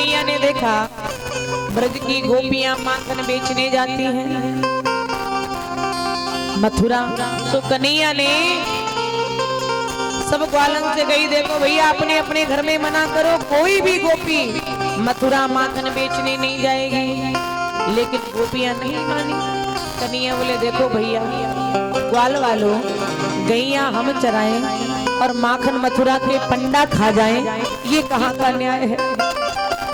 कन्हैया ने देखा ब्रज की गोपियां माखन बेचने जाती हैं मथुरा। तो कन्हैया ने सब ग्वालन से गई, देखो भैया अपने अपने घर में मना करो, कोई भी गोपी मथुरा माखन बेचने नहीं जाएगी। लेकिन गोपियां नहीं मानी। कन्हैया बोले देखो भैया ग्वाल वालों, गैया हम चराएं और माखन मथुरा के पंडा खा जाएं, ये कहाँ का न्याय है।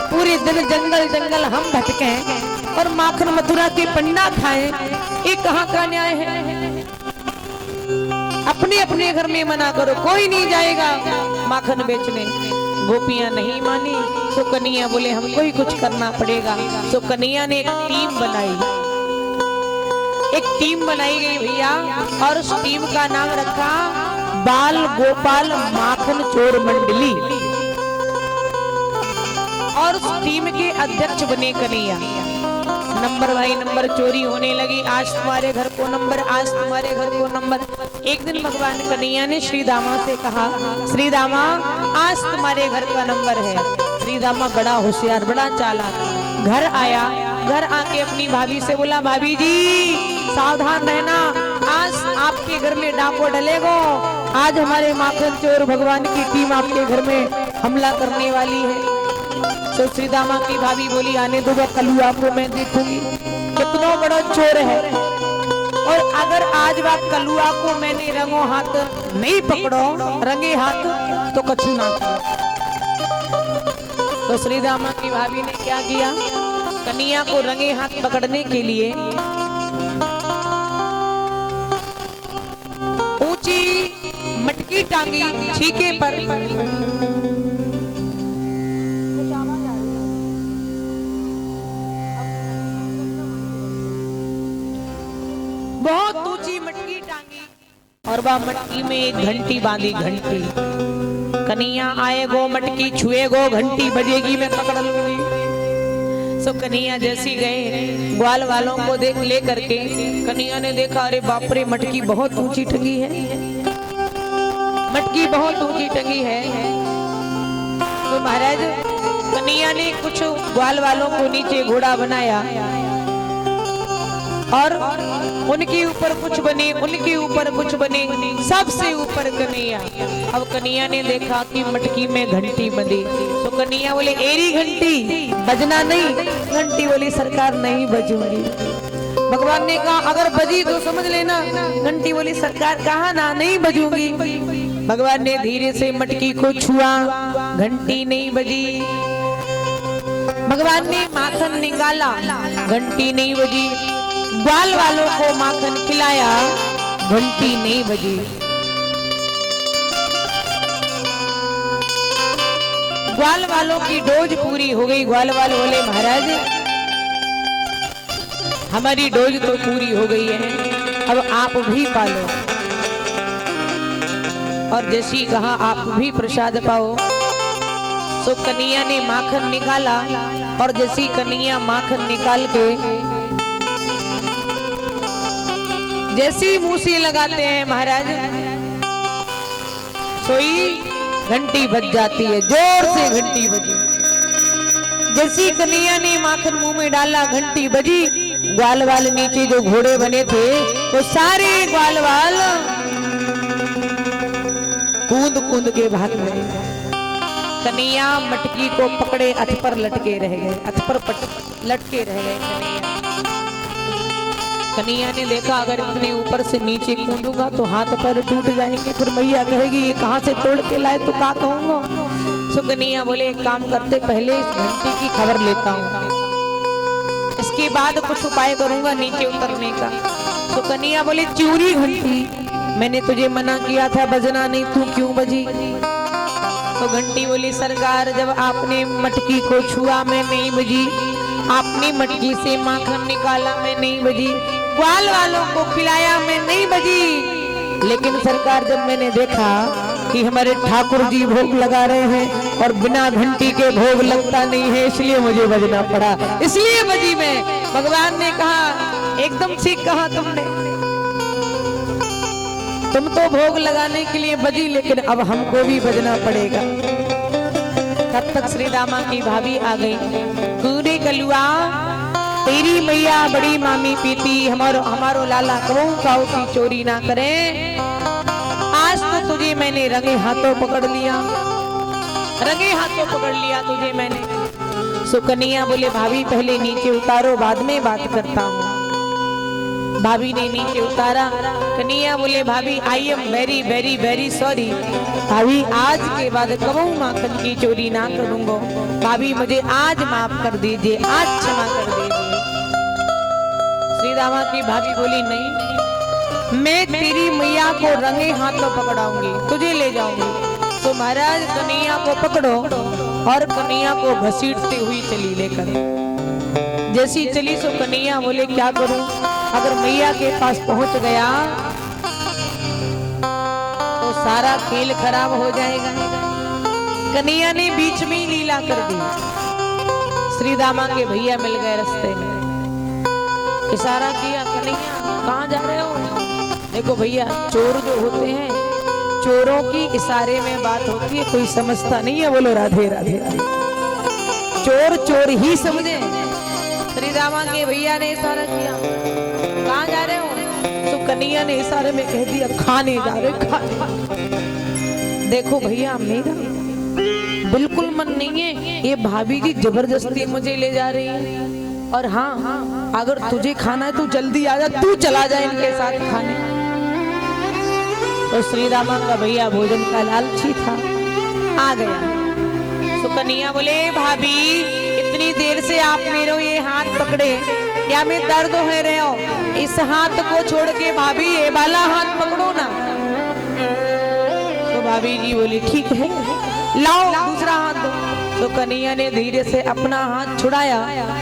पूरे दिन जंगल जंगल हम भटकें और माखन मथुरा के पंडा खाएं, ये कहाँ का न्याय है। अपने अपने घर में मना करो, कोई नहीं जाएगा माखन बेचने। गोपियां नहीं मानी तो कन्हैया बोले हमको ही कुछ करना पड़ेगा। तो कन्हैया ने एक टीम बनाई गई भैया, और उस टीम का नाम रखा बाल गोपाल माखन चोर मंडली। और उस टीम के अध्यक्ष बने कन्हैया। नंबर बाई नंबर चोरी होने लगी, आज तुम्हारे घर को नंबर, आज तुम्हारे घर को नंबर। एक दिन भगवान कन्हैया ने श्री दामा से कहा, श्री दामा आज तुम्हारे घर का नंबर है। श्री दामा बड़ा होशियार, बड़ा चालाक घर आया, घर आके अपनी भाभी से बोला भाभी जी सावधान रहना, आज आपके घर में डाको डलेगो, आज हमारे माखन चोर भगवान की टीम आपके घर में हमला करने वाली है। तो श्री दामा की भाभी बोली आने दो, कलुआ को मैं देखूंगी कितना बड़ा चोर है, और अगर आज बात कलुआ को मैंने रंगो हाथ नहीं पकड़ो, रंगे हाथ तो कछु ना करो। तो श्री दामा की भाभी ने क्या किया, कन्हैया को रंगे हाथ पकड़ने के लिए ऊंची मटकी टांगी छीके पर। बहुत ऊंची मटकी टांगी और वह मटकी में एक घंटी बांधी। घंटी कन्हैया आएगो, मटकी छुएगो, घंटी बजेगी, मैं पकड़ लूंगी। सो कन्हैया जैसी गए ग्वाल वालों को देख ले करके कन्हैया ने देखा अरे बाप रे मटकी बहुत ऊंची टंगी है, मटकी बहुत ऊंची टंगी है। तो महाराज कन्हैया ने कुछ ग्वाल वालों को नीचे घोड़ा बनाया और उनके ऊपर कुछ बने, उनके ऊपर कुछ बने, सबसे ऊपर कन्हैया। अब कन्हैया ने देखा कि मटकी में घंटी बंधी। तो कन्हैया बोले एरी घंटी बजना नहीं, घंटी बोली सरकार नहीं बजूंगी। भगवान ने कहा अगर बजी तो समझ लेना, घंटी बोली सरकार कहा ना नहीं बजूंगी। भगवान ने धीरे से मटकी को छुआ, घंटी नहीं बजी। भगवान ने माखन निकाला, घंटी नहीं बजी। ग्वाल वालों को माखन खिलाया, घंटी नहीं बजी। ग्वाल वालों की डोज पूरी हो गई। ग्वाल वाले बोले महाराज हमारी डोज तो पूरी हो गई है, अब आप भी पालो। और जैसी कहा आप भी प्रसाद पाओ। तो कन्हैया ने माखन निकाला और जैसी कन्हैया माखन निकाल के जैसी मुंह से लगाते हैं महाराज सोई घंटी बज जाती है, जोर से घंटी बजी। जैसी कन्हैया ने माखन मुंह में डाला, घंटी बजी। ग्वाल वाल नीचे जो घोड़े बने थे वो सारे ग्वाल वाल कूद कूद के भाग गए। कन्हैया मटकी को पकड़े अथ पर लटके रह गए, अथ पर लटके रह गए कन्हैया। कन्हैया ने देखा अगर इतने ऊपर से नीचे कूदूंगा तो हाथ पैर टूट जाएंगे, फिर मैया कहेगी ये कहाँ से तोड़ के लाए तो क्या कहूंगा। सो कन्हैया बोले एक काम करते पहले इस घंटी की खबर लेता हूँ, इसके बाद कुछ उपाय करूंगा नीचे उतरने का। तो कन्हैया बोले चूरी घंटी मैंने तुझे मना किया था बजना नहीं, तू क्यों बजी। तो घंटी बोली सरकार जब आपने मटकी को छुआ मैं नहीं बजी, आपने मटकी से माखन निकाला मैं नहीं बजी, ग्वाल वालों को खिलाया मैं नहीं बजी। लेकिन सरकार जब मैंने देखा कि हमारे ठाकुर जी भोग लगा रहे हैं और बिना घंटी के भोग लगता नहीं है, इसलिए मुझे बजना पड़ा, इसलिए बजी मैं। भगवान ने कहा एकदम ठीक कहा तुमने, तुम तो भोग लगाने के लिए बजी लेकिन अब हमको भी बजना पड़ेगा। तब तक श्री दामा की भाभी आ गई। कूदे कलुआ तेरी मैया बड़ी मामी पीती, हमारो लाला कहूँ काऊ की चोरी ना करे। आज तो तुझे मैंने रंगे हाथों पकड़ लिया, रंगे हाथों पकड़ लिया तुझे मैंने। सुकन्या बोले भाभी पहले नीचे उतारो, बाद में बात करता हूँ। भाभी ने नीचे उतारा। कन्हैया बोले भाभी I am very very very sorry, भाभी आज के बाद कबहू माखन की चोरी ना करूंगा, भाभी मुझे आज माफ कर दीजिए, आज क्षमा कर दीजिए। श्री दामा की भाभी बोली नहीं, मैं तेरी मैया को रंगे हाथों पकड़ाऊंगी, तुझे ले जाऊंगी। तो महाराज कन्हैया को पकड़ो और कन्हैया को घसीटती हुई चली लेकर। जैसी चली सो कन्हैया बोले क्या करूं, अगर मैया के पास पहुंच गया तो सारा खेल खराब हो जाएगा। कन्हैया ने बीच में ही लीला कर दी। श्री दामा के भैया मिल गए रास्ते में, इशारा किया कन्हैया कहाँ जा रहे हो। देखो भैया चोर जो होते हैं, चोरों की इशारे में बात होती है, कोई समझता नहीं है। बोलो राधे राधे राधे। चोर चोर ही समझे। श्री दामा के भैया ने इशारा किया कहाँ जा रहे हो, तो कन्हैया ने इशारे में कह दिया खाने जा रहे, खाने। देखो भैया मेरा बिल्कुल मन नहीं है, ये भाभी जी जबरदस्ती मुझे ले जा रही है। और हाँ अगर तुझे खाना है तो जल्दी आ जा, तू चला जा इनके साथ खाने। तो श्री दामा का भैया भोजन का लालची था, आ गया। तो कन्हैया बोले भाभी इतनी देर से आप मेरे ये हाथ पकड़े, क्या मैं दर्द हो रहे हो, इस हाथ को छोड़ के भाभी ये वाला हाथ पकड़ो ना। तो भाभी जी बोली ठीक है लाओ दूसरा हाथ दो। तो कन्हैया ने धीरे से अपना हाथ छुड़ाया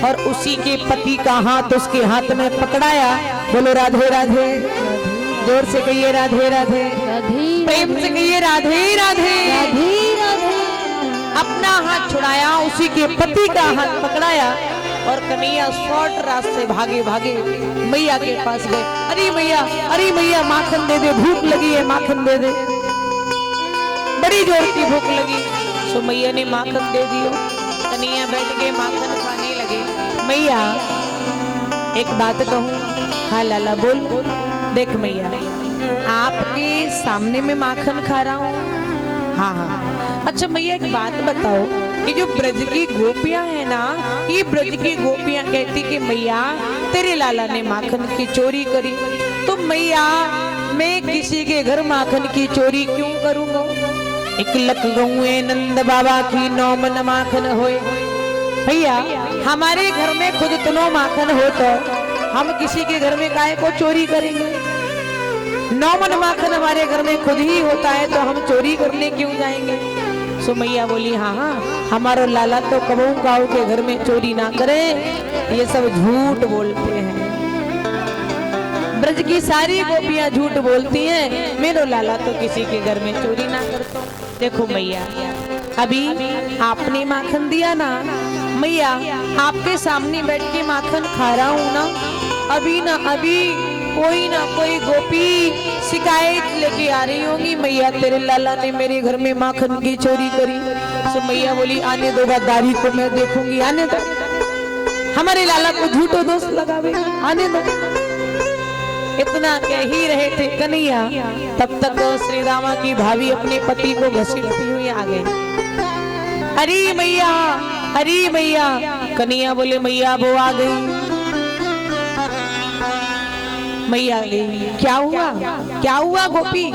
और उसी के पति का हाथ उसके हाथ में पकड़ाया। बोलो राधे राधे, जोर से कहिए राधे राधे, प्रेम से कहिए राधे राधे राधे राधे। अपना हाथ छुड़ाया, उसी के पति का हाथ पकड़ाया और कन्हैया शॉर्ट रास्ते भागे भागे मैया के पास गए। अरे मैया माखन दे दे, भूख लगी है, माखन दे दे, बड़ी जोर की भूख लगी। तो मैया ने माखन दे दियो। कन्हैया बैठ के माखन खाने लगे। मैया एक बात कहूँ, हाँ लाला बोल। देख मैया आपके सामने में माखन खा रहा हूँ। हाँ अच्छा मैया एक बात बताओ, ये जो ब्रज की गोपियां है ना, ये ब्रज की गोपियां कहती कि मैया तेरे लाला ने माखन की चोरी करी, तो मैया मैं किसी के घर माखन की चोरी क्यों करूंगा। एक लक गौए नंद बाबा की 9 मन माखन होए। भैया हमारे घर में खुद इतना माखन हो तो हम किसी के घर में गाय को चोरी करेंगे। 9 मन माखन हमारे घर में खुद ही होता है तो हम चोरी करने क्यों जाएंगे। सो मैया बोली हाँ हमारा लाला तो कबहू गाँव के घर में चोरी ना करे, ये सब झूठ बोलते हैं। ब्रज की सारी गोपियां झूठ बोलती हैं, मेरा लाला तो किसी के घर में चोरी ना करता। देखो मैया अभी आपने माखन दिया ना, मैया आपके सामने बैठ के माखन खा रहा हूँ ना, अभी कोई ना कोई गोपी शिकायत लेके आ रही होगी मैया तेरे लाला ने मेरे घर में माखन की चोरी करी। तो मैया बोली आने दो गद्दारी को मैं देखूंगी, आने दो, हमारे लाला को झूठो दोष लगावे, आने दो। इतना कह ही रहे थे कन्हैया, तब तक श्री दामा की भाभी अपने पति को घसीटती हुई आ गई। अरे मैया, कन्हैया बोले मैया वो आ गई। मैया गई, क्या हुआ गोपी,